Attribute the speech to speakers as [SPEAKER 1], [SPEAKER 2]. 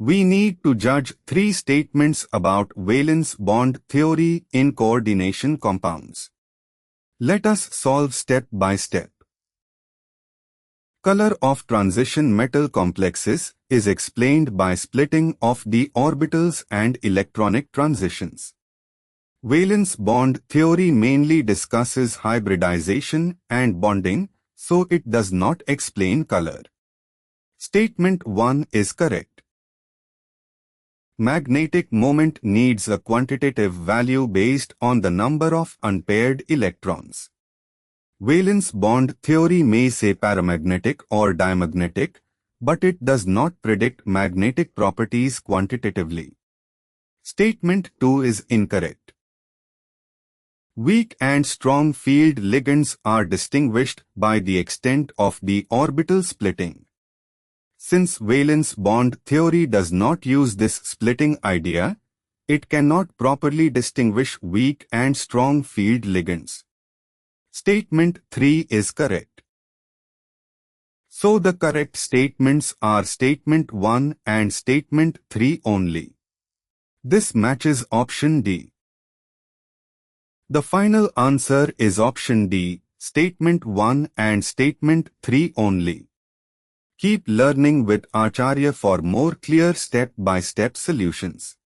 [SPEAKER 1] We need to judge 3 statements about valence bond theory in coordination compounds. Let us solve step by step. Color of transition metal complexes is explained by splitting of the orbitals and electronic transitions. Valence bond theory mainly discusses hybridization and bonding, so it does not explain color. Statement 1 is correct. Magnetic moment needs a quantitative value based on the number of unpaired electrons. Valence bond theory may say paramagnetic or diamagnetic, but it does not predict magnetic properties quantitatively. Statement 2 is incorrect. Weak and strong field ligands are distinguished by the extent of the orbital splitting. Since valence bond theory does not use this splitting idea, it cannot properly distinguish weak and strong field ligands. Statement 3 is correct. So the correct statements are Statement 1 and Statement 3 only. This matches option D. The final answer is option D, Statement 1 and Statement 3 only. Keep learning with Acharya for more clear step-by-step solutions.